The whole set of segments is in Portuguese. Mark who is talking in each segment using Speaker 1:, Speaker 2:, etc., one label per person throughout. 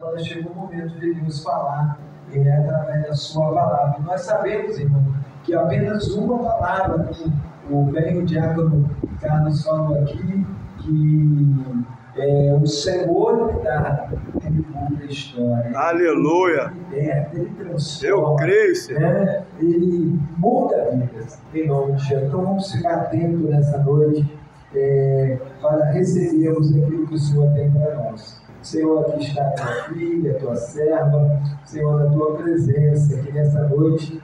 Speaker 1: Agora chegou o momento de Deus falar através da sua palavra. Nós sabemos, irmão, que apenas uma palavra, o velho diácono Carlos falou aqui, que o Senhor ele muda a história.
Speaker 2: Aleluia!
Speaker 1: Ele transforma.
Speaker 2: Eu creio, Senhor.
Speaker 1: Ele muda vidas, em nome de Jesus. Então vamos ficar atentos nessa noite para recebermos aquilo que o Senhor tem para nós. Senhor, aqui está a tua filha, a tua serva, Senhor, na tua presença, que nessa noite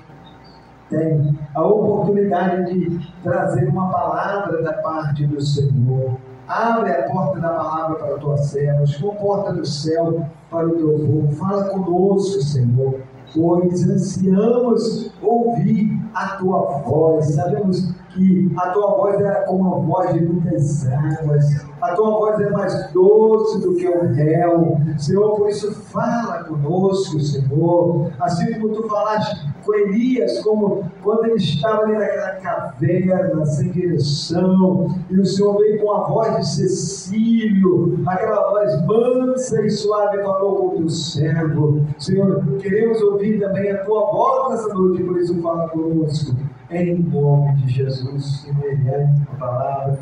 Speaker 1: tem a oportunidade de trazer uma palavra da parte do Senhor. Abre a porta da palavra para a tua serva, uma porta do céu para o teu povo. Fala conosco, Senhor, pois ansiamos ouvir a tua voz. Sabemos que a tua voz é como a voz de muitas águas. A tua voz é mais doce do que o mel. Senhor, por isso fala conosco, Senhor. Assim como tu falaste com Elias, como quando ele estava ali naquela caverna, sem direção, e o Senhor veio com a voz de Cecílio, aquela voz mansa e suave, falou com o teu servo. Senhor, queremos ouvir também a tua voz nessa noite, por isso fala conosco. Em nome de Jesus, Senhor, a palavra.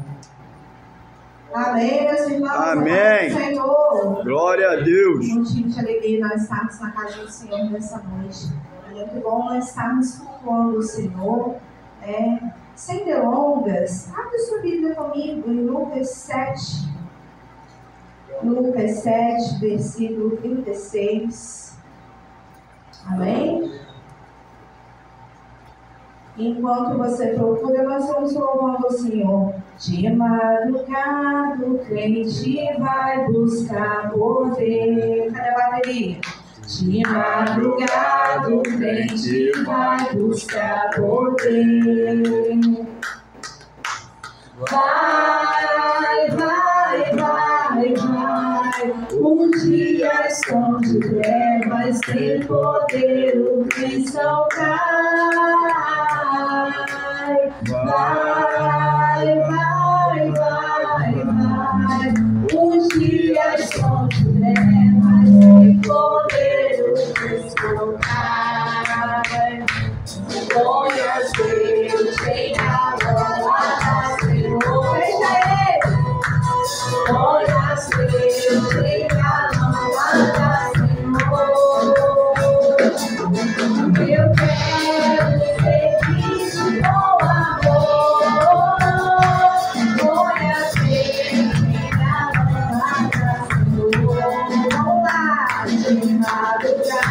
Speaker 3: Amém, meus irmãos.
Speaker 2: Amém.
Speaker 3: Senhor.
Speaker 2: Glória a Deus.
Speaker 3: Motivo de alegria nós estarmos na casa do Senhor nessa noite. É muito bom nós estarmos cultuando o Senhor. Sem delongas, abre sua Bíblia comigo em Lucas 7. Lucas 7, versículo 36. Amém? Enquanto você procura, nós vamos louvando o Senhor. De madrugada o crente vai buscar poder. Cadê a bateria? De madrugada o crente vai buscar poder. Vai, vai, vai, vai. Um dia esconde trevas, tem poder, o cristão cai. Vai, vai, vai, vai. Um dia esconde trevas, tem poder, o cristão cai. Põe as Deus em a Senhor. Veja ele. Põe as Deus em a Senhor. Eu quero seguir com amor. Põe as Deus em a Senhor. Vamos lá, de madrugada.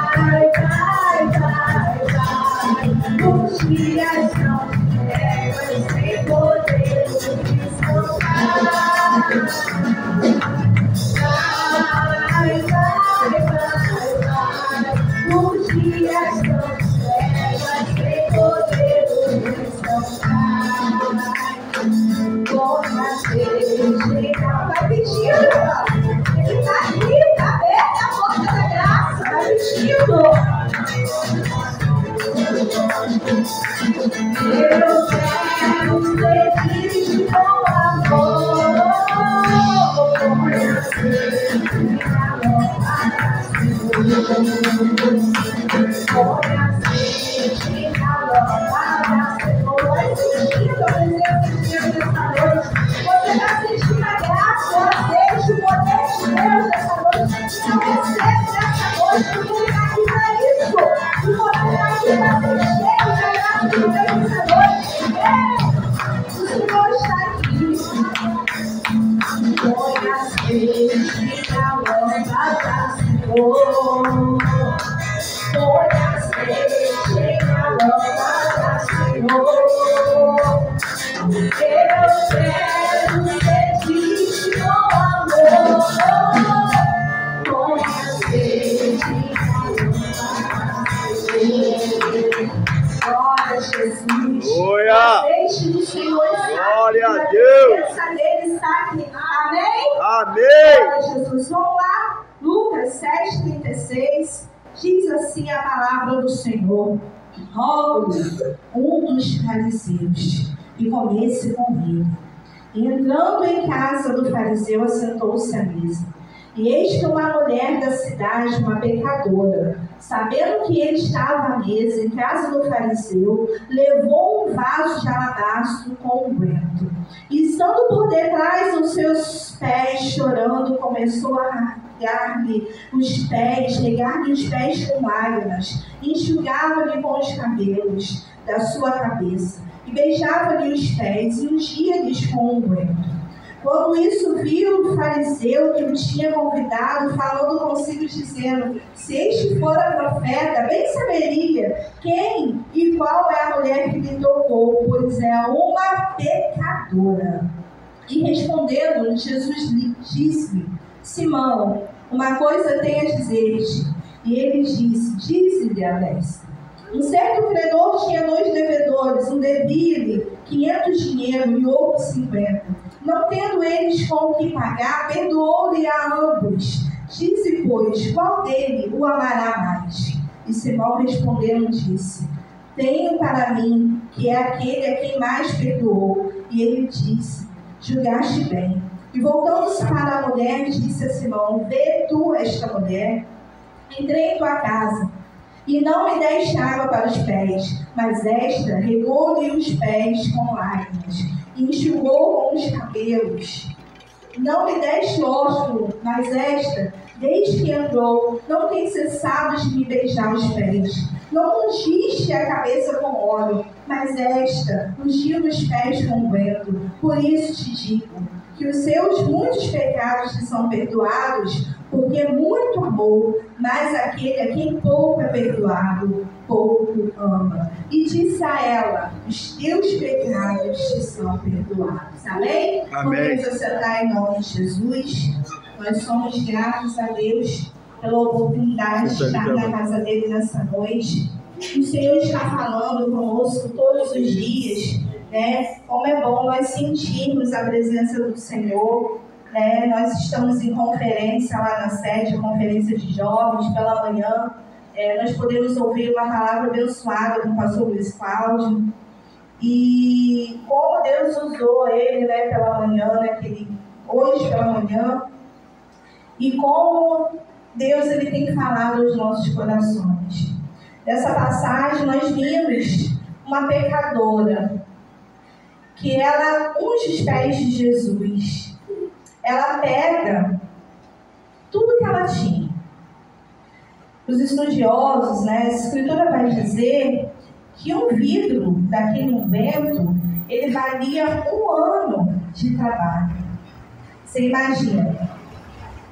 Speaker 3: Vai, vai, vai, vai. Os dias não trevas, sem poder, cristão cai. Vai, vai, vai, vai. Os dias não trevas, sem poder, cristão cai. Vai pedindo, ele está aqui, está aberta a porta da graça, vai pedindo. Eu quero seguir com amor. Você vai sentir a graça, deixa o poder de Deus nessa noite. Não recebe nessa noite, porque Ele está aqui para isso. E você está aqui para ser cheio da graça de Deus nessa noite. O Senhor está aqui. Põe as vezes na lâmpada, Senhor. Põe as vezes na lâmpada, Senhor. Eu quero seguir com amor. Põe as vezes na lâmpada, Senhor. Glória a Jesus.
Speaker 2: Glória.
Speaker 3: Deixe do Senhor estar.
Speaker 2: Glória a Deus.
Speaker 3: A presença dele está aqui. Amém?
Speaker 2: Amém.
Speaker 3: Glória a Jesus. Vamos lá. Lucas 7:36. Diz assim a palavra do Senhor: rogo-lhe um dos fariseus que comesse comigo. E entrando em casa do fariseu, assentou-se à mesa. E eis que uma mulher da cidade, uma pecadora, sabendo que ele estava à mesa em casa do fariseu, levou um vaso de alabastro com unguento. E estando por detrás dos seus pés, chorando, começou a regar-lhe os pés com lágrimas, enxugava-lhe com os cabelos da sua cabeça, e beijava-lhe os pés, e ungia-lhes com unguento. Quando isso viu o fariseu que o tinha convidado, falando consigo, dizendo: se este fora profeta, bem saberia quem e qual é a mulher que lhe tocou, pois é uma pecadora. E respondendo, Jesus lhe disse: Simão, uma coisa tenho a dizer-te. E ele disse: dize-lhe a mestra. Um certo credor tinha 2 devedores, um devia-lhe 500 dinheiro e outro 50. Não tendo eles com o que pagar, perdoou-lhe a ambos. Dize, pois, qual dele o amará mais? E Simão respondendo disse: tenho para mim que é aquele a quem mais perdoou. E ele disse: julgaste bem. E voltando-se para a mulher, disse a Simão: vê tu esta mulher? Entrei em tua casa, e não me deste água para os pés, mas esta regou-lhe os pés com lágrimas, e enxugou com os cabelos. Não me deste ósculo, mas esta, desde que entrou, não tem cessado de me beijar os pés. Não ungiste a cabeça com óleo, mas esta ungiu os pés com unguento. Por isso te digo que os seus muitos pecados lhe são perdoados, porque muito amou, mas aquele a quem pouco é perdoado, pouco ama. E disse a ela: os teus pecados te são perdoados. Amém?
Speaker 2: Amém.
Speaker 3: Podemos assentar em nome de Jesus. Nós somos gratos a Deus pela oportunidade de estar na casa dele nessa noite. O Senhor está falando conosco todos os dias, né? Como é bom nós sentirmos a presença do Senhor. Nós estamos em conferência lá na sede, conferência de jovens, pela manhã. Nós podemos ouvir uma palavra abençoada com o pastor Luiz Cláudio. E como Deus usou ele, pela manhã, hoje pela manhã. E como Deus ele tem falado aos nossos corações. Nessa passagem nós vimos uma pecadora que ela unge os pés de Jesus. Ela pega tudo que ela tinha. Os estudiosos, a Escritura vai dizer que um vidro daquele unguento, ele valia 1 ano de trabalho. Você imagina,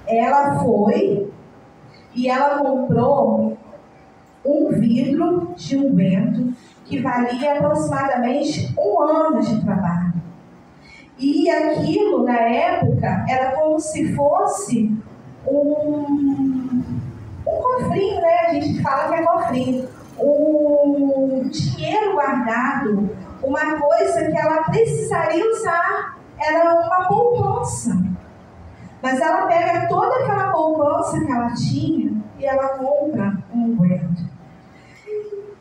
Speaker 3: ela foi e ela comprou um vidro de unguento que valia aproximadamente 1 ano de trabalho. E aquilo, na época, era como se fosse um cofrinho, A gente fala que é cofrinho. Um dinheiro guardado, uma coisa que ela precisaria usar, era uma poupança. Mas ela pega toda aquela poupança que ela tinha e ela compra um unguento.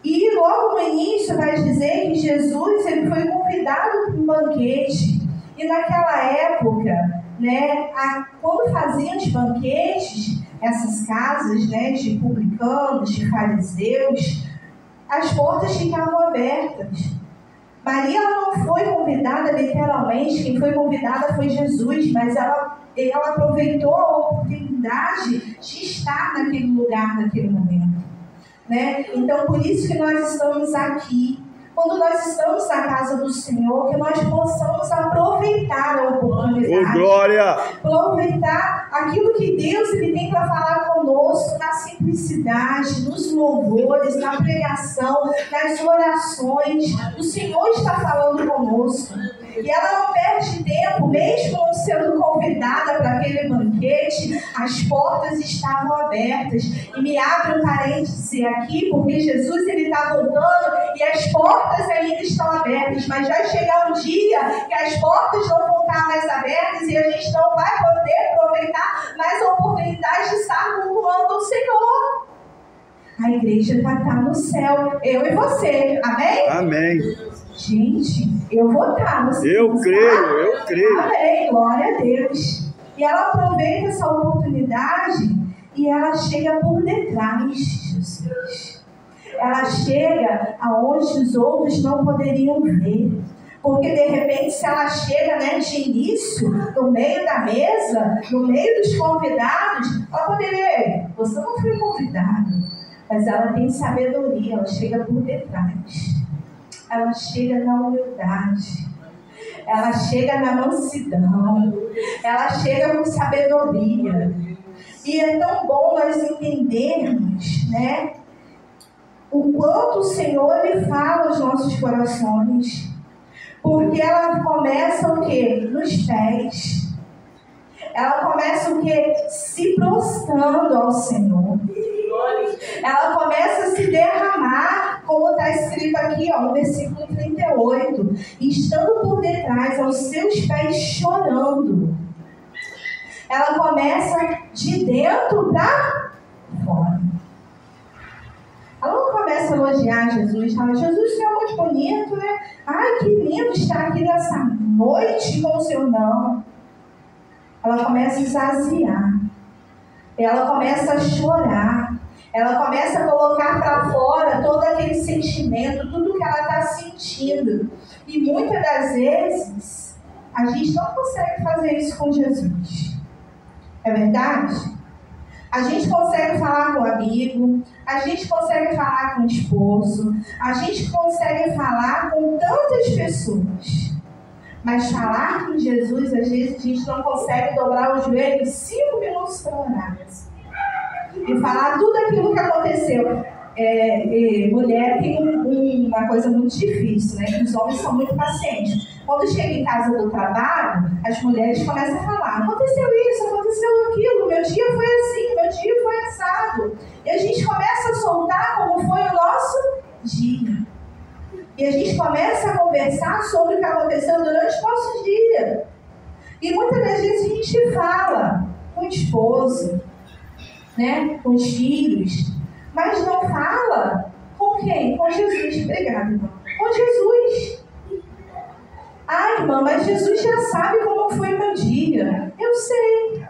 Speaker 3: E logo no início vai dizer que Jesus ele foi convidado para um banquete. E naquela época, quando faziam os banquetes, essas casas de publicanos, de fariseus, as portas ficavam abertas. Maria ela não foi convidada literalmente, quem foi convidada foi Jesus, mas ela aproveitou a oportunidade de estar naquele lugar, naquele momento. Então, por isso que nós estamos aqui. Quando nós estamos na casa do Senhor, que nós possamos aproveitar a oportunidade.
Speaker 2: Glória!
Speaker 3: Aproveitar aquilo que Deus ele tem para falar conosco, na simplicidade, nos louvores, na pregação, nas orações. O Senhor está falando conosco. E ela não perde tempo, mesmo não sendo convidada para aquele banquete, as portas estavam abertas. E me abre um parêntese aqui, porque Jesus ele está voltando e as portas ainda estão abertas. Mas vai chegar um dia que as portas não vão estar mais abertas e a gente não vai poder aproveitar mais a oportunidade de estar cultuando o Senhor. A igreja vai estar no céu, eu e você, amém?
Speaker 2: Amém.
Speaker 3: Gente, eu vou estar no céu.
Speaker 2: Eu creio.
Speaker 3: Amém, glória a Deus. E ela aproveita essa oportunidade e ela chega por detrás de Jesus. Ela chega aonde os outros não poderiam ver. Porque de repente, se ela chega, né, de início, no meio da mesa, no meio dos convidados, ela poderia, você não foi convidado, mas ela tem sabedoria, ela chega por detrás, ela chega na humildade, ela chega na mansidão, ela chega com sabedoria. E é tão bom nós entendermos, né, o quanto o Senhor lhe fala aos nossos corações. Porque ela começa o quê? Nos pés. Ela começa o quê? Se prostrando ao Senhor. Ela começa a se derramar, como está escrito aqui, ó, no versículo 38. Estando por detrás, aos seus pés, chorando. Ela começa de dentro para fora. Ela não começa a elogiar Jesus, fala, Jesus, você é muito bonito, né? Ai, que lindo estar aqui nessa noite com o Senhor. Não. Ela começa a esvaziar. Ela começa a chorar. Ela começa a colocar para fora todo aquele sentimento, tudo que ela está sentindo. E muitas das vezes, a gente não consegue fazer isso com Jesus. É verdade? A gente consegue falar com o amigo, a gente consegue falar com o esposo, a gente consegue falar com tantas pessoas. Mas falar com Jesus, às vezes a gente não consegue dobrar os joelhos 5 minutos para orar. E falar tudo aquilo que aconteceu. Mulher tem uma coisa muito difícil, né? Que os homens são muito pacientes. Quando chega em casa do trabalho, as mulheres começam a falar, aconteceu isso, aconteceu aquilo, meu dia foi assim, meu dia foi assado. E a gente começa a soltar como foi o nosso dia. E a gente começa a conversar sobre o que aconteceu durante o nosso dia. E muitas das vezes a gente fala com o esposo, né, com os filhos, mas não fala com quem? Com Jesus. Obrigada, irmão. Com Jesus. Ah, irmã, mas Jesus já sabe como foi o meu dia. Eu sei.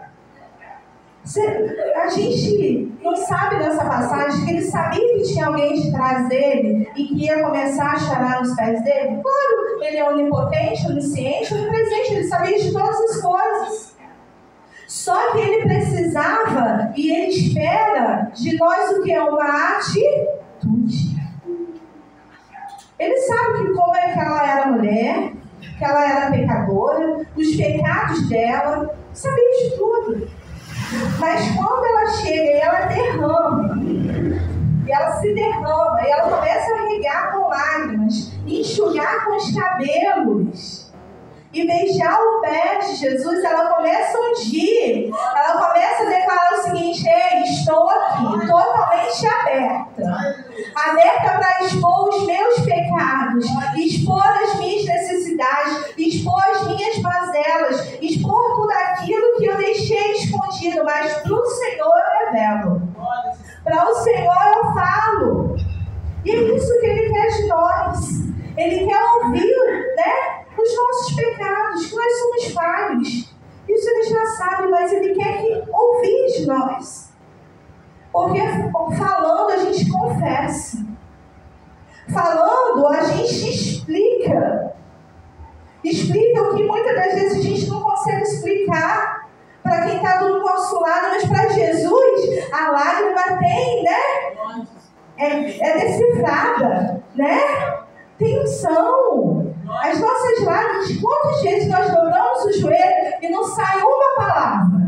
Speaker 3: A gente não sabe nessa passagem que ele sabia que tinha alguém de trás dele e que ia começar a chorar nos pés dele? Claro, ele é onipotente, onisciente, onipresente, ele sabia de todas as coisas. Só que ele precisava e ele espera de nós o que é uma atitude. Ele sabe que como é que ela era mulher, que ela era pecadora, os pecados dela, sabia de tudo. Mas quando ela chega e ela derrama, e ela se derrama, e ela começa a regar com lágrimas, enxugar com os cabelos, e beijar o pé de Jesus, ela começa a ungir, ela começa a declarar o seguinte, ei, estou aqui, totalmente aberta para expor os meus pecados, expor as minhas necessidades, expor as minhas mazelas, expor tudo aquilo que eu deixei escondido, mas para o Senhor eu revelo, para o Senhor eu falo, e é isso que Ele quer de nós, Ele quer ouvir, né, os nossos pecados, que nós somos falhos, isso Ele já sabe, mas Ele quer ouvir de nós, porque falando a gente confessa, falando a gente explica o que muitas das vezes a gente não consegue explicar para quem está do nosso lado, mas para Jesus a lágrima tem, né? É decifrada, né? Tem unção. As nossas lágrimas, quantas vezes nós dobramos o joelho e não sai uma palavra?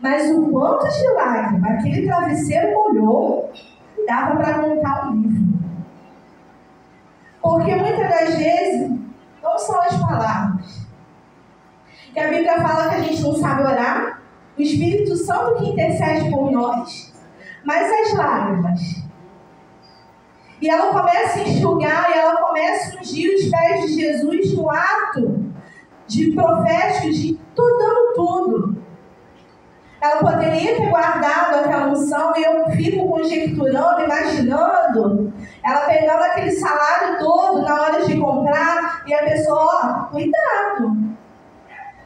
Speaker 3: Mas o quanto de lágrima aquele travesseiro molhou, dava para montar um livro. Porque muitas das vezes não são as palavras. Que a Bíblia fala que a gente não sabe orar, o Espírito Santo que intercede por nós, mas as lágrimas. E ela começa a enxugar, e ela começa a ungir os pés de Jesus no ato de profético, de estou dando tudo. Ela poderia ter guardado aquela unção, e eu fico conjecturando, imaginando, ela pegando aquele salário todo na hora de comprar, e a pessoa, ó, cuidado.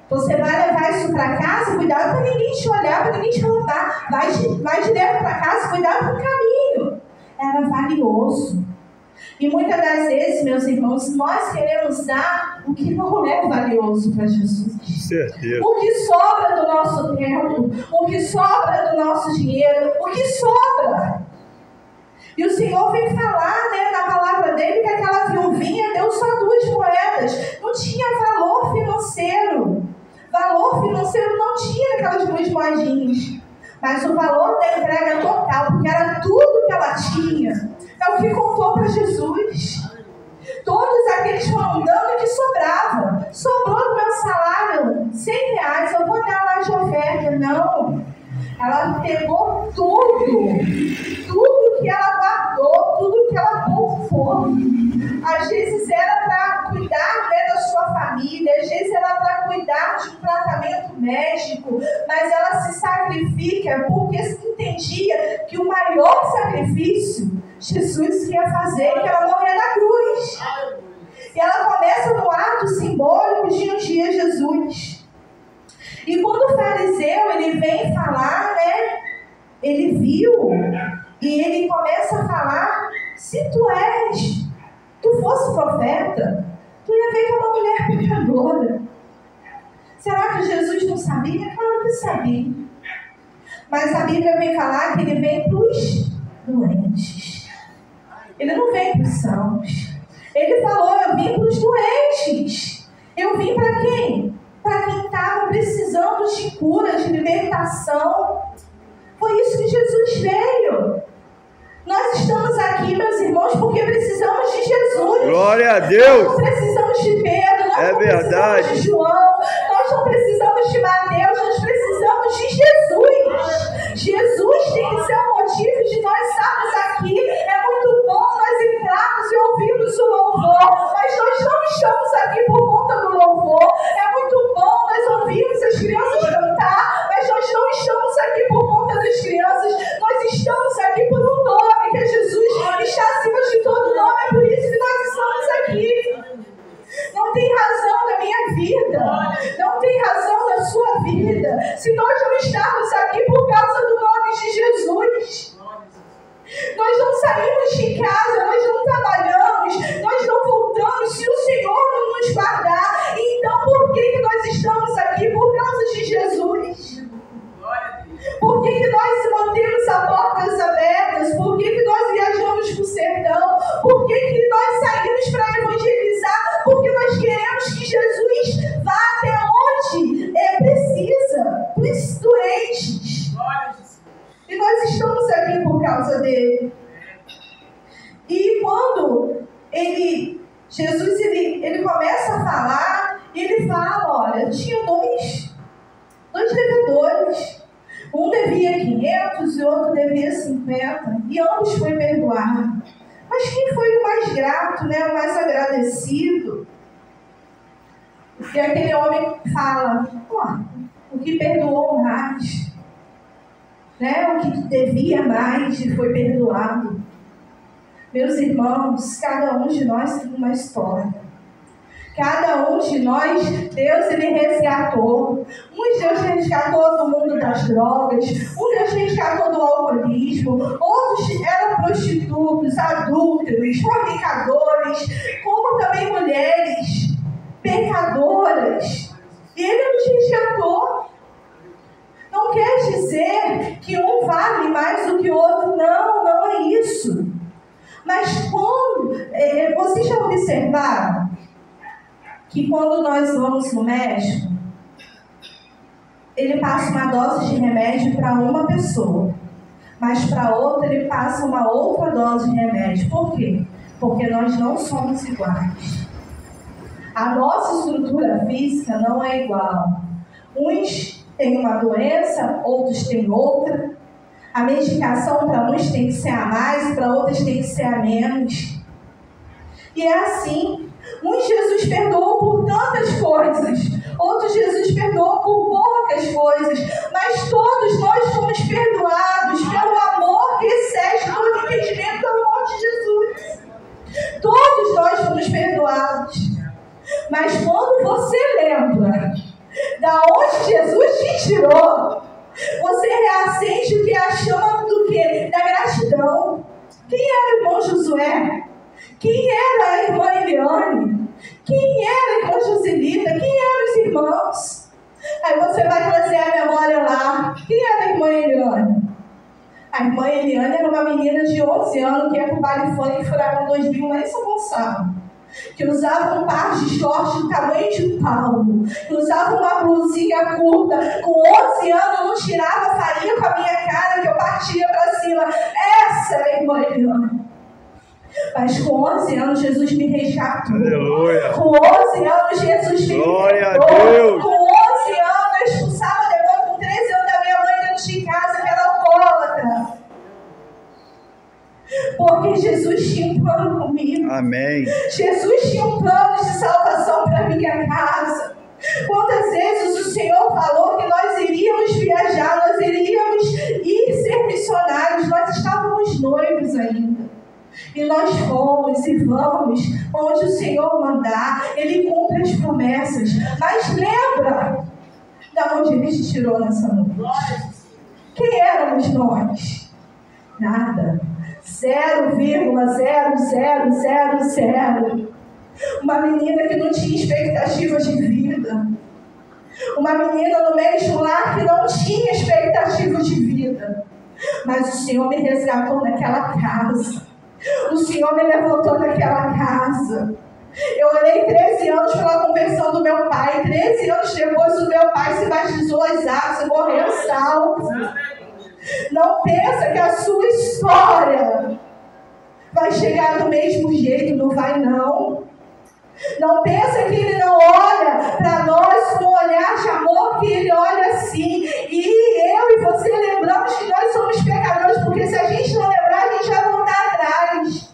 Speaker 3: Você vai levar isso para casa, cuidado para ninguém te olhar, para ninguém te notar. Vai direto para casa, cuidado com o caminho. Era valioso. E muitas das vezes, meus irmãos, nós queremos dar o que não é valioso para Jesus.
Speaker 2: Certeza.
Speaker 3: O que sobra do nosso tempo, o que sobra do nosso dinheiro, o que sobra. E o Senhor vem falar, né, na palavra dele, que aquela viuvinha deu só 2 moedas. Não tinha valor financeiro. Valor financeiro não tinha aquelas 2 moedinhas. Mas o valor da entrega total, porque era tudo que ela tinha. É o que contou para Jesus. Todos aqueles foram dando o que sobrava. Sobrou do meu salário R$100, eu vou dar mais de oferta. Não. Ela pegou tudo que ela guardou, tudo que ela poupou. Às vezes era para cuidar, né, da sua família, às vezes era para cuidar de um tratamento médico, mas ela se sacrifica porque entendia que o maior sacrifício Jesus ia fazer, que era morrer na cruz. E ela começa no ato simbólico de ungir Jesus. E quando o fariseu ele vem falar, né, ele viu, e ele começa a falar: se tu fosse profeta, tu ia ver que é uma mulher pecadora. Será que Jesus não sabia? Claro que sabia. Mas a Bíblia vem falar que ele vem para os doentes. Ele não vem para os sãos. Ele falou: eu vim para os doentes. Eu vim para quem? Para quem estava precisando de cura, de libertação. Foi isso que Jesus veio. Nós estamos aqui, meus irmãos, porque precisamos de Jesus.
Speaker 2: Glória a Deus.
Speaker 3: Nós não precisamos de Pedro, nós não precisamos de João, nós não precisamos de Mateus, nós precisamos de Jesus. Jesus tem que ser o motivo de nós estarmos aqui. É muito bom nós entrarmos e ouvirmos o louvor, mas nós não estamos aqui por conta do louvor. É muito bom nós ouvirmos as crianças cantar, mas nós não estamos aqui por conta das crianças. Nós estamos aqui por um nome, que é Jesus, está acima de todo nome. É por isso que nós estamos aqui. Não tem razão da minha vida, não tem razão da sua vida, se nós não estamos aqui por causa do nome de Jesus. Nós não saímos de casa, nós não trabalhamos, nós não voltamos se o Senhor não nos guardar. Então por que nós estamos aqui? Por causa de Jesus. Por que nós mantemos as portas abertas? Por que nós viajamos para o sertão? Por que nós saímos para evangelizar? Porque nós queremos que Jesus vá até onde precisa, para os doentes. E nós estamos aqui por causa dele. E quando Jesus ele começa a falar, ele fala: olha, tinha dois devedores. Um devia 500 e o outro devia 50. E ambos foi perdoado. Mas quem foi o mais grato, né? O mais agradecido? E aquele homem fala: o que perdoou mais, né? O que devia mais e foi perdoado. Meus irmãos, cada um de nós tem uma história. Cada um de nós, Deus ele resgatou. Um Deus resgatou do mundo das drogas, um Deus resgatou do alcoolismo, outros eram prostitutos, adúlteros, fornicadores, como também mulheres pecadoras. E ele nos resgatou. Não quer dizer que um vale mais do que o outro, não é isso. Mas quando, vocês já observaram que quando nós vamos no médico, ele passa uma dose de remédio para uma pessoa, mas para outra ele passa uma outra dose de remédio. Por quê? Porque nós não somos iguais. A nossa estrutura física não é igual. Uns têm uma doença, outros têm outra. A medicação para uns tem que ser a mais, para outros tem que ser a menos. E é assim. Uns Jesus perdoou por tantas coisas, outros Jesus perdoou por poucas coisas, mas todos nós fomos perdoados pelo amor que excede todo entendimento do amor de Jesus. Todos nós fomos perdoados. Mas quando você lembra da onde Jesus te tirou, você reacende o que é a chama do quê? Da gratidão. Quem era o irmão Josué? Quem era a irmã Eliane? Quem era a irmã Joselita? Quem eram os irmãos? Aí você vai trazer a memória lá. Quem era a irmã Eliane? A irmã Eliane era uma menina de 11 anos que ia para o baile funk Furacão 2000 lá em São Gonçalo, que usava um par de shorts do tamanho de um palmo, que usava uma blusinha curta, com 11 anos eu não tirava farinha com a minha cara, que eu partia para cima. Essa era a irmã Eliane. Mas com 11 anos Jesus me resgatou.
Speaker 2: Aleluia.
Speaker 3: Com 11 anos Jesus me
Speaker 2: Glória a
Speaker 3: perdoou.
Speaker 2: Deus.
Speaker 3: Com 11 anos eu expulsava demônio. Com 13 anos da minha mãe dentro de casa, que era alcoólatra. Porque Jesus tinha um plano comigo.
Speaker 2: Amém.
Speaker 3: Jesus tinha um plano de salvação para minha casa. Quantas vezes o Senhor falou que nós iríamos viajar, nós iríamos ir ser missionários, nós estávamos noivos ainda. E nós fomos e vamos onde o Senhor mandar, Ele cumpre as promessas. Mas lembra da onde Ele te tirou nessa noite? Quem éramos nós? Nada. 0,0000. Uma menina que não tinha expectativas de vida. Uma menina no mesmo lar que não tinha expectativas de vida. Mas o Senhor me resgatou naquela casa. O Senhor me levantou naquela casa. Eu orei 13 anos pela conversão do meu pai. 13 anos depois o meu pai se batizou às águas e morreu salvo. Não pensa que a sua história vai chegar do mesmo jeito, não vai não. Não pensa que Ele não olha para nós com um olhar de amor, que Ele olha assim. E eu e você lembramos que nós somos pecadores, porque se a gente não lembrar, a gente vai voltar atrás.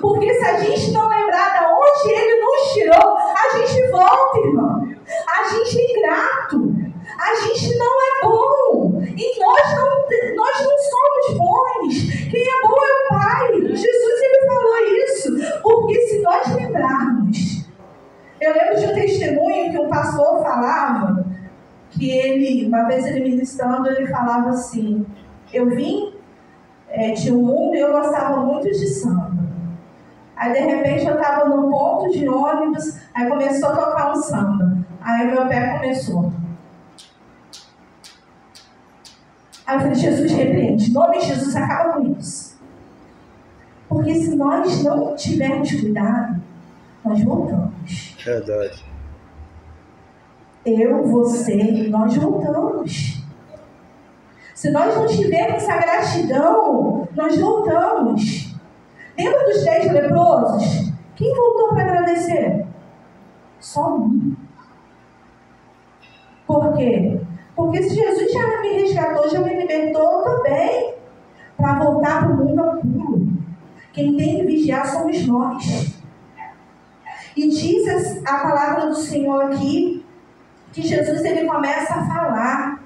Speaker 3: Porque se a gente não lembrar de onde Ele nos tirou, a gente volta, irmão. A gente é ingrato. A gente não é bom. E nós não somos bons. Quem é bom é o Pai. Jesus, Ele falou isso. Porque se nós lembrarmos... Eu lembro de um testemunho que um pastor falava, que ele, uma vez ele ministrando, ele falava assim, eu vim de um mundo e eu gostava muito de samba. Aí, de repente, eu estava num ponto de ônibus, aí começou a tocar um samba. Aí meu pé começou. Aí eu falei, Jesus repreende. Em nome de Jesus, acaba com isso. Porque se nós não tivermos cuidado, nós voltamos.
Speaker 2: Verdade.
Speaker 3: Eu, você, nós voltamos. Se nós não tivermos essa gratidão, nós voltamos. Lembra dos 10 leprosos? Quem voltou para agradecer? Só um. Por quê? Porque se Jesus já me resgatou, já me libertou, também para voltar para o mundo ao puro. Quem tem que vigiar somos nós. E diz a palavra do Senhor aqui, que Jesus ele começa a falar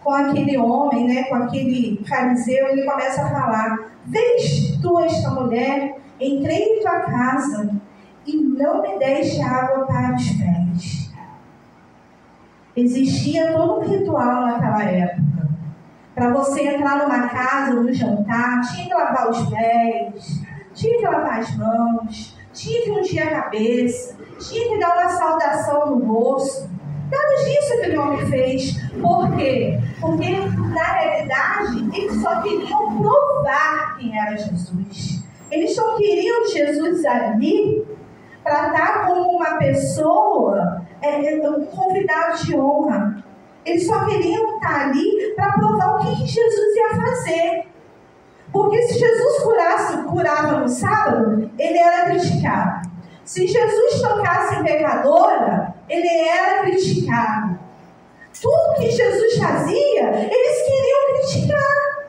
Speaker 3: com aquele homem, né, com aquele fariseu, ele começa a falar, vês tu esta mulher, entrei em tua casa e não me deste água para os pés. Existia todo um ritual naquela época. Para você entrar numa casa, no jantar, tinha que lavar os pés, tinha que lavar as mãos, tinha que ungir a cabeça, tinha que dar uma saudação no rosto. Nada disso aquele homem fez. Por quê? Porque, na realidade, eles só queriam provar quem era Jesus. Eles só queriam Jesus ali para estar como uma pessoa, um convidado de honra. Eles só queriam estar ali para provar o que Jesus ia fazer. Porque se Jesus curava no sábado, ele era criticado. Se Jesus tocasse em pecadora, ele era criticado. Tudo que Jesus fazia, eles queriam criticar.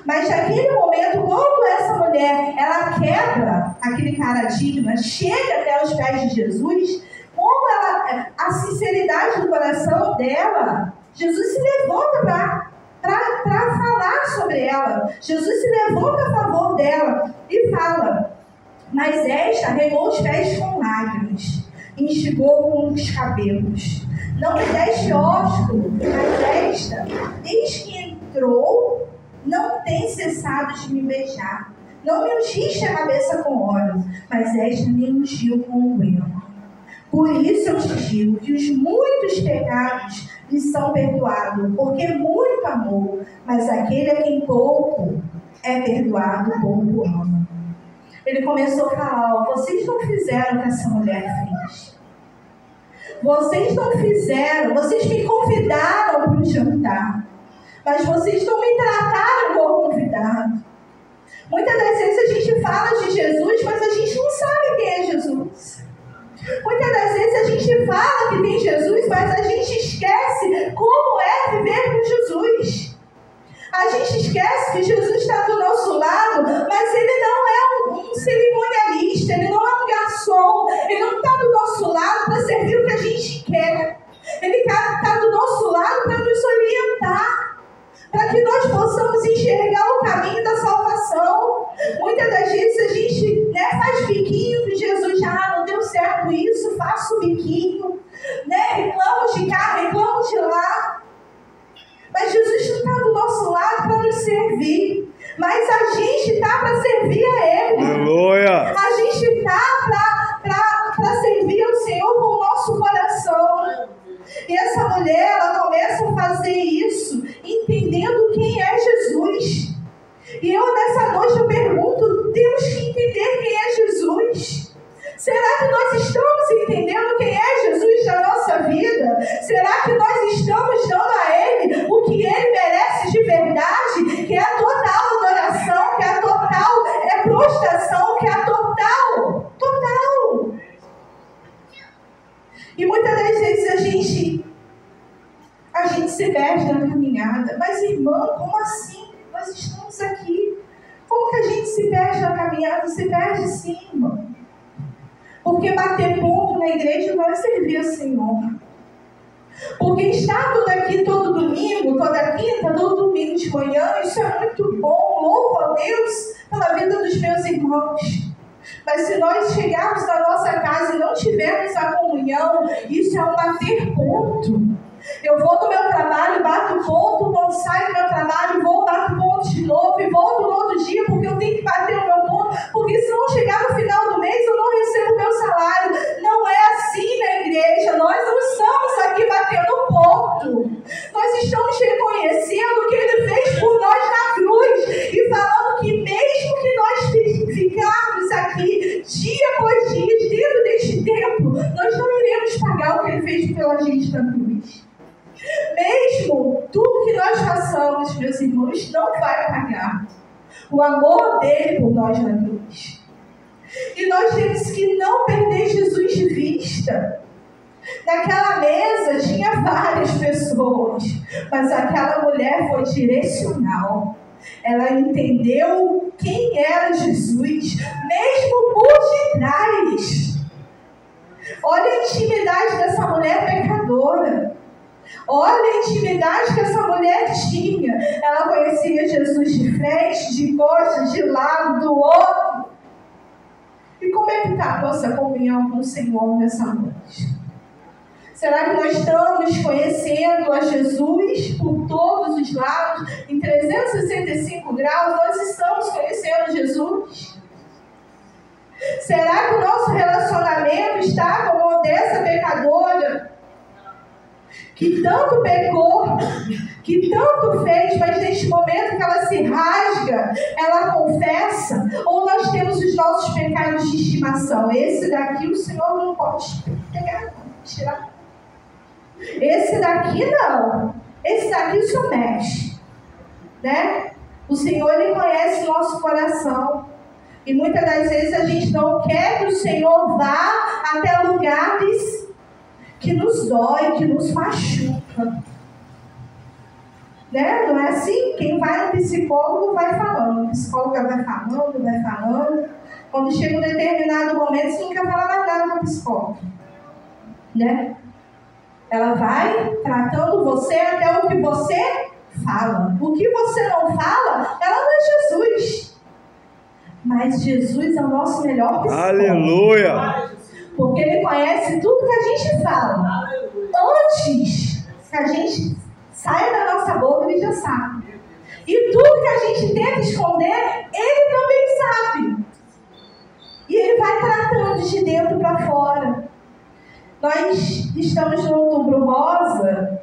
Speaker 3: Mas naquele momento, quando essa mulher, ela quebra aquele paradigma, chega até os pés de Jesus, como ela a sinceridade do coração dela, Jesus se levanta para falar sobre ela. Jesus se levanta a favor dela e fala: mas esta regou os pés com lágrimas, enxugou com os cabelos. Não me deste ósculo, mas esta, desde que entrou, não tem cessado de me beijar. Não me ungiste a cabeça com óleo, mas esta me ungiu com ungüento. Por isso eu te digo que os muitos pecados lhe são perdoados, porque muito amou, mas aquele a quem pouco é perdoado, pouco ama. Ele começou a falar: vocês não fizeram o que essa mulher fez. Vocês não fizeram, vocês me convidaram para o jantar, mas vocês não me trataram como convidado. Muitas das vezes a gente fala de Jesus, mas a gente não sabe quem é Jesus. Muitas das vezes a gente fala que tem Jesus, mas a gente esquece como é viver com Jesus. A gente esquece que Jesus está do nosso lado, mas Ele não é um cerimonialista, Ele não é um garçom, Ele não está do nosso lado para servir o que a gente quer. Ele está do nosso lado para nos orientar, para que nós possamos enxergar o caminho da salvação. Muitas das vezes a gente faz biquinho com Jesus: não deu certo isso, faço biquinho, reclamo de cá, reclamo de lá. Mas Jesus não está do nosso lado para nos servir, mas a gente está para servir a Ele.
Speaker 2: Aleluia!
Speaker 3: A gente está para servir ao Senhor com o nosso coração. E essa mulher, ela começa a fazer isso, entendendo quem é Jesus. E eu, nessa noite, eu pergunto: temos que entender quem é Jesus. Será que nós estamos entendendo quem é Jesus na nossa vida? Será que nós estamos dando a Ele o que Ele merece de verdade? Que é a total adoração, que é a total prostração, que é a total. E muitas das vezes a gente se perde na caminhada. Mas, irmã, como assim? Nós estamos aqui. Como que a gente se perde na caminhada? Se perde sim, irmã. Porque bater ponto na igreja não é servir ao Senhor. Porque estar tudo aqui todo domingo, toda quinta, todo domingo de manhã, isso é muito bom. Louvo a Deus pela vida dos meus irmãos. Mas se nós chegarmos na nossa casa e não tivermos a comunhão, isso é um bater ponto. Eu vou no meu trabalho, bato ponto, quando saio do meu trabalho, vou, bato ponto de novo e volto no outro dia, porque eu tenho que bater o meu ponto, porque se não chegar no final do mês, eu não recebo o meu salário. Não é assim na igreja. Nós não estamos aqui batendo ponto. Nós estamos reconhecendo o que Ele fez por nós na cruz e falando que mesmo que nós ficarmos aqui dia após dia, dentro deste tempo, nós não iremos pagar o que Ele fez pela gente na cruz. Mesmo tudo que nós façamos, meus irmãos, não vai pagar o amor dele por nós na cruz. E nós temos que não perder Jesus de vista. Naquela mesa tinha várias pessoas, mas aquela mulher foi direcional. Ela entendeu quem era Jesus, mesmo por detrás. Olha a intimidade dessa mulher pecadora. Olha a intimidade que essa mulher tinha. Ela conhecia Jesus de frente, de costas, de lado, do outro. E como é que está a nossa comunhão com o Senhor nessa noite? Será que nós estamos conhecendo a Jesus por todos os lados? Em 365 graus, nós estamos conhecendo Jesus? Será que o nosso relacionamento está como o dessa pecadora? Que tanto pecou, que tanto fez, mas neste momento que ela se rasga, ela confessa, ou nós temos os nossos pecados de estimação? Esse daqui o Senhor não pode pegar, tirar. Esse daqui não. Esse daqui o Senhor mexe, né? O Senhor, Ele conhece o nosso coração. E muitas das vezes a gente não quer que o Senhor vá até lugares que nos dói, que nos machuca. Né? Não é assim? Quem vai no psicólogo vai falando. O psicólogo vai falando. Quando chega um determinado momento, você não quer falar mais nada com o psicólogo. né? Ela vai tratando você até o que você fala. O que você não fala, ela não é Jesus. Mas Jesus é o nosso melhor psicólogo.
Speaker 2: Aleluia!
Speaker 3: Porque Ele conhece tudo que a gente fala. Antes que a gente saia da nossa boca, Ele já sabe. E tudo que a gente tenta esconder, Ele também sabe. E Ele vai tratando de dentro para fora. Nós estamos no Outubro Rosa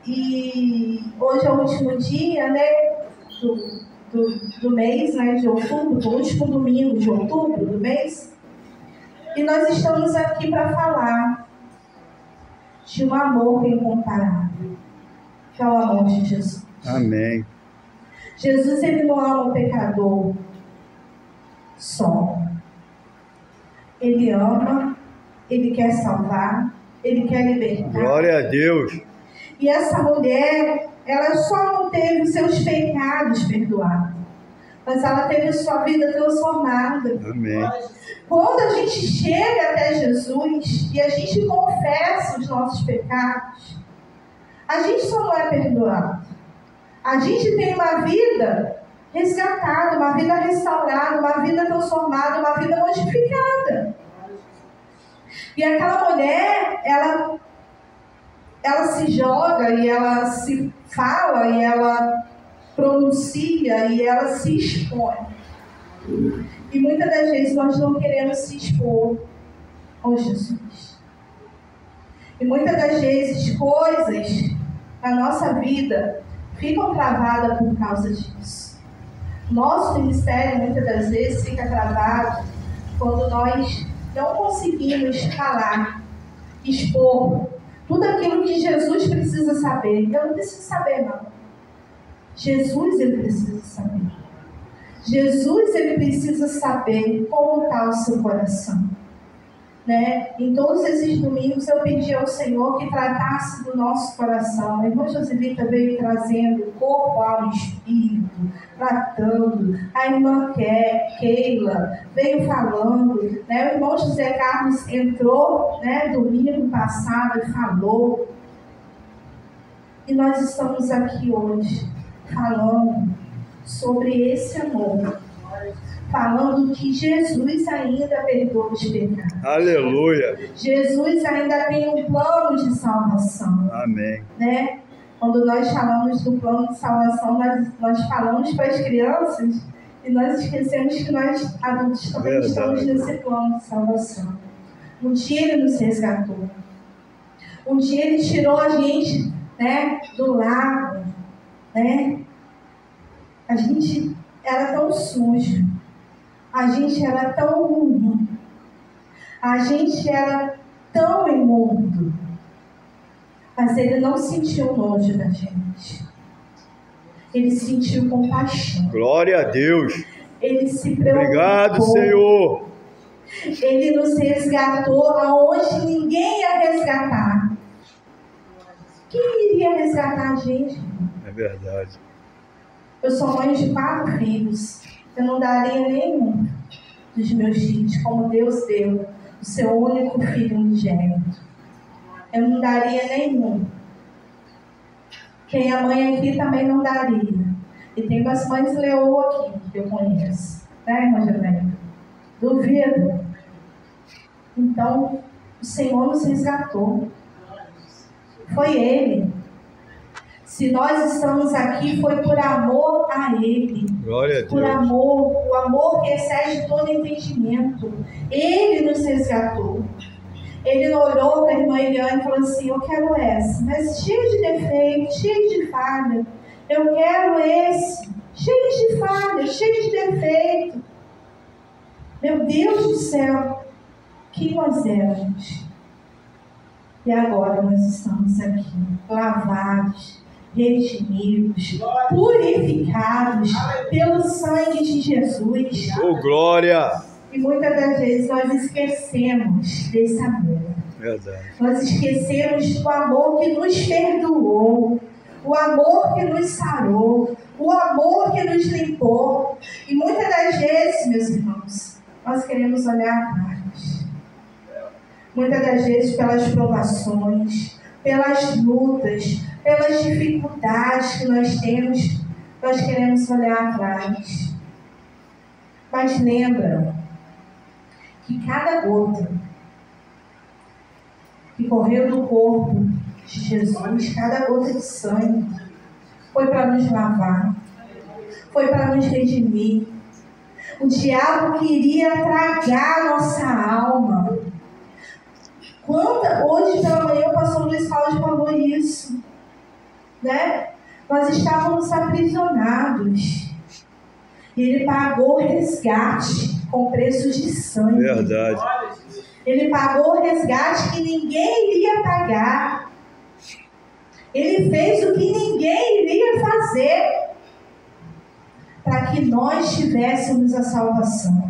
Speaker 3: e hoje é o último dia, né, do mês, né, de outubro, do último domingo de outubro do mês. E nós estamos aqui para falar de um amor incomparável, que é o amor de Jesus.
Speaker 2: Amém.
Speaker 3: Jesus, Ele não ama o pecador só. Ele ama, Ele quer salvar, Ele quer libertar.
Speaker 2: Glória a Deus.
Speaker 3: E essa mulher, ela só não teve os seus pecados perdoados, mas ela teve a sua vida transformada.
Speaker 2: Amém.
Speaker 3: Quando a gente chega até Jesus e a gente confessa os nossos pecados, a gente só não é perdoado. A gente tem uma vida resgatada, uma vida restaurada, uma vida transformada, uma vida modificada. E aquela mulher, ela se joga e ela se fala e ela pronuncia e ela se expõe. E muitas das vezes nós não queremos se expor ao Jesus. E muitas das vezes coisas na nossa vida ficam travadas por causa disso. Nosso ministério muitas das vezes fica travado quando nós não conseguimos falar, expor tudo aquilo que Jesus precisa saber. Eu não preciso saber, não. Jesus, Ele precisa saber. Jesus, Ele precisa saber como está o seu coração. Né? Em todos esses domingos eu pedi ao Senhor que tratasse do nosso coração. A irmã Joselita veio trazendo corpo, alma e espírito, tratando. A irmã Keila veio falando, né? O irmão José Carlos entrou, né, domingo passado e falou. E nós estamos aqui hoje falando sobre esse amor, falando que Jesus ainda perdoa os pecados.
Speaker 2: Aleluia.
Speaker 3: Jesus ainda tem um plano de salvação.
Speaker 2: Amém.
Speaker 3: Né? Quando nós falamos do plano de salvação, nós falamos para as crianças e nós esquecemos que nós adultos também estamos nesse plano de salvação. Um dia Ele nos resgatou. Um dia Ele tirou a gente, né, do lago. Né? A gente era tão sujo. A gente era tão ruim. A gente era tão imundo. Mas Ele não sentiu nojo da gente. Ele sentiu compaixão.
Speaker 2: Glória a Deus.
Speaker 3: Ele se preocupou.
Speaker 2: Obrigado, Senhor.
Speaker 3: Ele nos resgatou aonde ninguém ia resgatar. Quem iria resgatar a gente?
Speaker 2: É verdade.
Speaker 3: Eu sou mãe de 4 filhos. Eu não daria nenhum dos meus filhos como Deus deu, o seu único filho unigênito. Eu não daria nenhum. Quem é mãe aqui também não daria. E tem umas mães leoa aqui que eu conheço. Né, irmã Juliana? Duvido. Então, o Senhor nos resgatou. Foi Ele. Se nós estamos aqui, foi por amor a Ele.
Speaker 2: Glória a Deus.
Speaker 3: Por amor, o amor que excede todo entendimento. Ele nos resgatou. Ele não olhou para a irmã Eliane e falou assim: eu quero essa, mas cheio de defeito, cheio de falha. Eu quero esse, cheio de falha, cheio de defeito. Meu Deus do céu, que nós éramos. E agora nós estamos aqui, lavados, redimidos, purificados pelo sangue de Jesus.
Speaker 2: Oh, glória!
Speaker 3: E muitas das vezes nós esquecemos desse amor.
Speaker 2: Verdade.
Speaker 3: Nós esquecemos do amor que nos perdoou, o amor que nos sarou, o amor que nos limpou. E muitas das vezes, meus irmãos, nós queremos olhar atrás. muitas das vezes pelas provações, pelas lutas, pelas dificuldades que nós temos, nós queremos olhar atrás. Mas lembra que cada gota que correu do corpo de Jesus, cada gota de sangue, foi para nos lavar, foi para nos redimir. O diabo queria tragar a nossa alma. Hoje pela manhã o pastor Luiz Cláudio falou isso, né? Nós estávamos aprisionados. E ele pagou o resgate com preços de sangue.
Speaker 2: Verdade.
Speaker 3: Ele pagou o resgate que ninguém iria pagar. Ele fez o que ninguém iria fazer para que nós tivéssemos a salvação.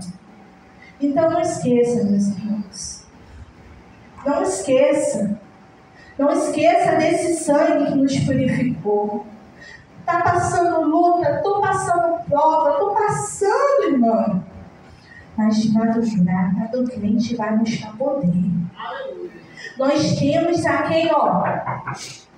Speaker 3: Então não esqueça, meus irmãos. Não esqueça. Não esqueça desse sangue que nos purificou. Está passando luta, estou passando prova, estou passando, irmão. Mas de madrugada o crente vai buscar poder. Nós temos a quem,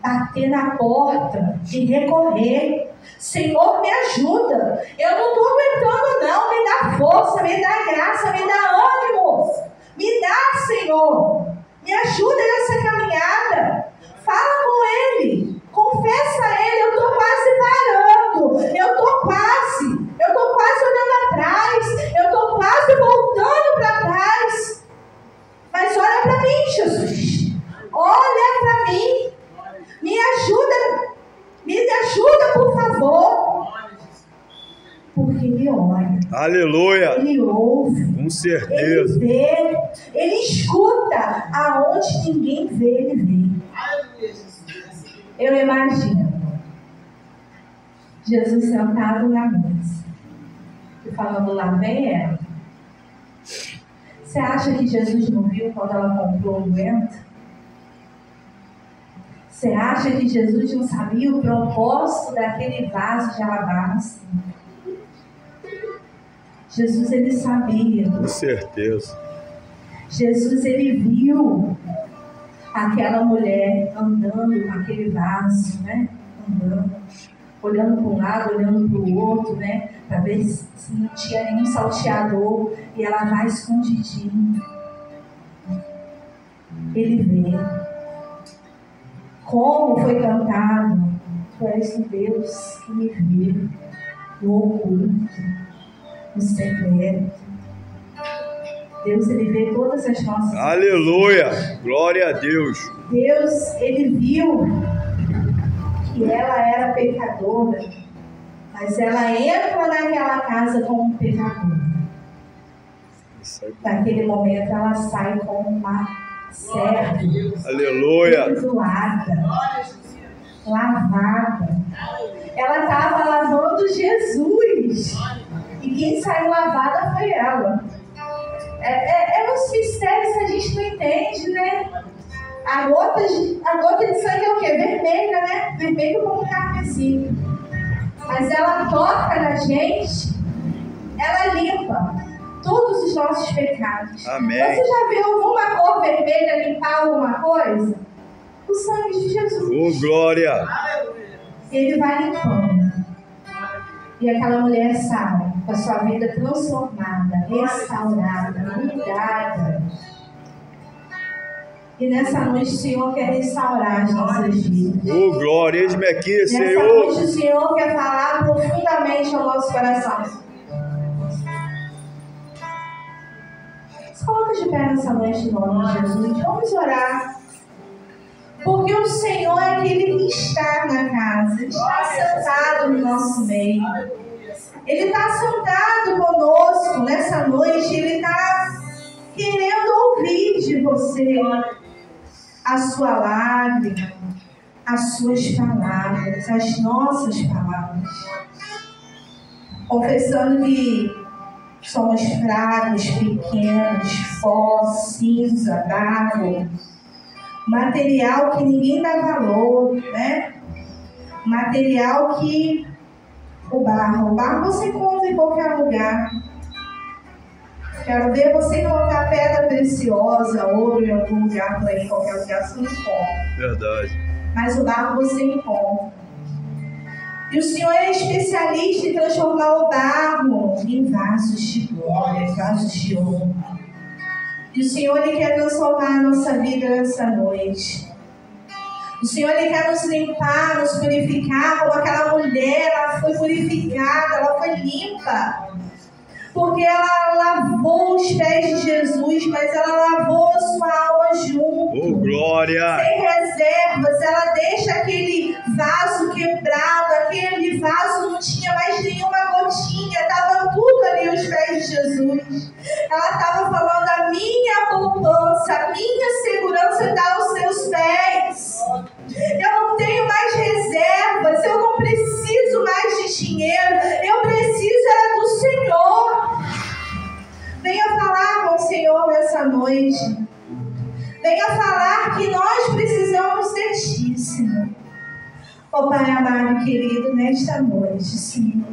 Speaker 3: bater na porta e recorrer. Senhor, me ajuda. Eu não estou aguentando não. Me dá força, me dá graça, me dá ânimo. Me dá, Senhor. Me ajuda nessa caminhada. Fala com Ele. Confessa a Ele. Eu estou quase parando. Eu estou quase olhando atrás. Eu estou quase voltando para trás. Mas olha para mim, Jesus. Olha para mim. Me ajuda, por favor. Porque Ele olha.
Speaker 2: Aleluia.
Speaker 3: Ele ouve.
Speaker 2: Com certeza.
Speaker 3: Ele vê. Ele escuta. Aonde ninguém vê, Ele vê. Eu imagino Jesus sentado na mesa e falando: lá vem ela. Você acha que Jesus não viu quando ela comprou o vento? Você acha que Jesus não sabia o propósito daquele vaso de alabastro? Jesus, Ele sabia.
Speaker 2: Com certeza.
Speaker 3: Jesus, Ele viu aquela mulher andando com aquele vaso, né? Andando, olhando para um lado, olhando para o outro, né? Para ver se não tinha nenhum salteador. E ela vai escondidinho. Ele vê. Como foi cantado: Tu és o Deus que me vê no oculto, no secreto. Deus, Ele vê todas as nossas...
Speaker 2: Aleluia! Glória a Deus!
Speaker 3: Deus, Ele viu que ela era pecadora, mas ela entra naquela casa como pecadora. Naquele momento ela sai como uma serva.
Speaker 2: Aleluia!
Speaker 3: Perdoada, lavada. Ela estava lavando Jesus. E quem saiu lavada foi ela. É uns mistérios que a gente não entende, né? A gota de sangue é o quê? Vermelha, né? Vermelho como carmesim. Mas ela toca na gente, ela limpa todos os nossos pecados.
Speaker 2: Amém.
Speaker 3: Você já viu alguma cor vermelha limpar alguma coisa? O sangue de Jesus.
Speaker 2: Oh, glória!
Speaker 3: Ele vai limpando. E aquela mulher sai com a sua vida transformada, restaurada, mudada. E nessa noite o Senhor quer restaurar as nossas vidas.
Speaker 2: Oh, glória! Eis-me aqui,
Speaker 3: Nessa
Speaker 2: Senhor!
Speaker 3: noite o Senhor quer falar profundamente ao nosso coração. Se coloca de pé nessa noite em nome de Jesus. Vamos orar. Porque o Senhor é aquele que está na casa. Ele está sentado no nosso meio. Ele está sentado conosco nessa noite. Ele está querendo ouvir de você a sua lágrima, as suas palavras, as nossas palavras. Confessando que somos fracos, pequenos, pó, cinza, barro, material que ninguém dá valor, né? Material que o barro você encontra em qualquer lugar. Quero ver você colocar pedra preciosa, ouro em algum lugar por aí, em qualquer lugar você não encontra.
Speaker 2: Verdade.
Speaker 3: Mas o barro você encontra. E o Senhor é especialista em transformar o barro em vasos de glória, em vasos de honra. E o Senhor Ele quer transformar a nossa vida nessa noite. O Senhor Ele quer nos limpar, nos purificar, como aquela mulher, ela foi purificada, ela foi limpa. Porque ela lavou os pés de Jesus, mas ela lavou a sua alma junto.
Speaker 2: Oh, glória!
Speaker 3: Sem reservas, ela deixa aquele vaso quebrado, aquele vaso não tinha mais nenhuma gotinha, estava tudo ali aos pés de Jesus. Ela estava falando, a minha poupança, a minha segurança está aos seus pés. Eu não tenho mais reservas, eu não preciso mais de dinheiro, eu preciso é do Senhor. Venha falar com o Senhor nessa noite. Venha falar que nós precisamos de Ti, Senhor. Ó Pai amado, querido, nesta noite, Senhor,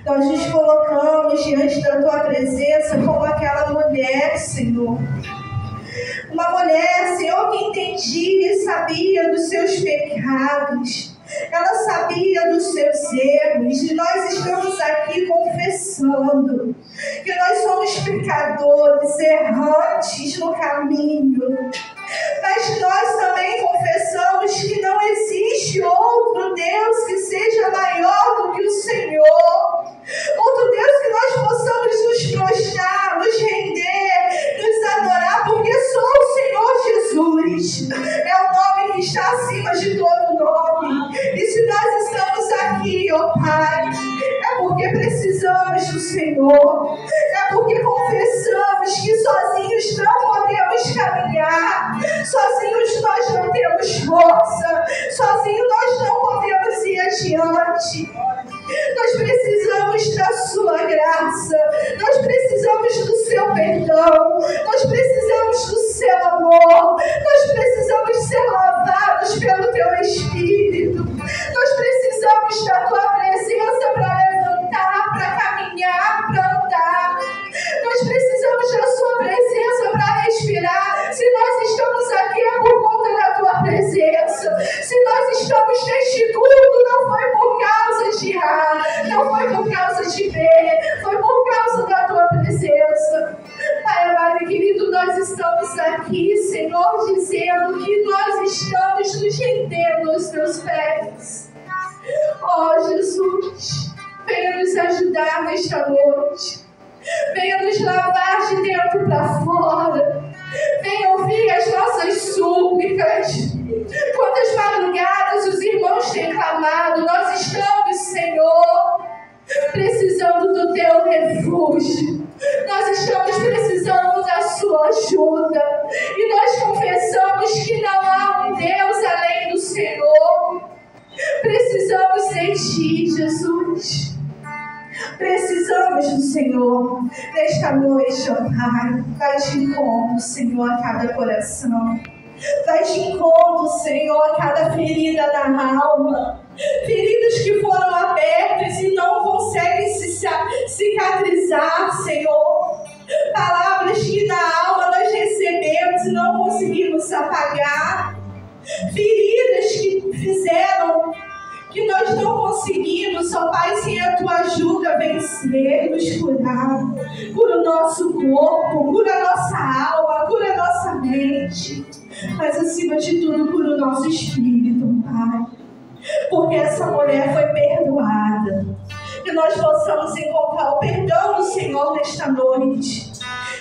Speaker 3: nós nos colocamos diante da Tua presença como aquela mulher, Senhor. Uma mulher, Senhor, que entendia e sabia dos seus pecados. Ela sabia dos seus erros. E nós estamos aqui confessando que nós somos pecadores, errantes no caminho. Mas nós também confessamos que não existe outro Deus que seja maior do que o Senhor. Outro Deus que nós possamos nos prostrar, nos render, nos adorar, porque só o Senhor Jesus é o nome que está acima de todo nome. E se nós estamos aqui, ó Pai, é porque precisamos do Senhor. É porque confessamos que sozinhos não podemos caminhar. Sozinhos nós não temos força. Sozinhos nós não podemos ir adiante. Nós precisamos da Sua graça. Nós precisamos do Seu perdão. Nós precisamos do Seu amor. Nós precisamos ser lavados pelo Teu Espírito. Nós precisamos da Tua presença para levantar, para caminhar, para andar. Nós precisamos da Sua presença para respirar. Se nós estamos aqui é por conta da Tua presença. Se nós estamos neste culto, não foi por causa de A, não foi por causa de B, foi por causa da Tua presença. Pai amado e querido, nós estamos aqui, Senhor, dizendo que nós estamos nos rendendo aos Teus pés. Oh, Jesus, venha nos ajudar nesta noite. Venha nos lavar de dentro para fora. Venha ouvir as nossas súplicas. Quantas madrugadas os irmãos têm clamado. Nós estamos, Senhor, precisando do Teu refúgio. Nós estamos precisando da Sua ajuda. E nós confessamos que não há um Deus além do Senhor. Precisamos de Ti, Jesus. Precisamos do Senhor. Nesta noite, ó Pai, vai de encontro, Senhor, a cada coração. Vai de encontro, Senhor, a cada ferida na alma. Feridas que foram abertas e não conseguem se cicatrizar, Senhor. Palavras que na alma nós recebemos e não conseguimos apagar. Feridas que fizeram que nós não conseguimos, ó Pai, sem a Tua ajuda vencer, nos curar. Cura o nosso corpo, cura a nossa alma, cura a nossa mente. Mas acima de tudo, cura o nosso espírito, Pai. Porque essa mulher foi perdoada. Que nós possamos encontrar o perdão do Senhor nesta noite.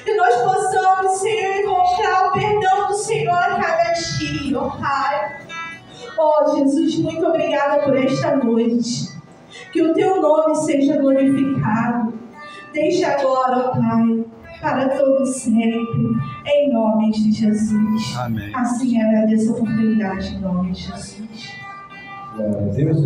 Speaker 3: Que nós possamos, Senhor, encontrar o perdão do Senhor a cada dia, ó Pai. Oh, Jesus, muito obrigada por esta noite. Que o Teu nome seja glorificado. Desde agora, ó Pai, para todo sempre, em nome de Jesus.
Speaker 2: Amém.
Speaker 3: Assim agradeço a oportunidade em nome de Jesus.
Speaker 1: Glória a Deus.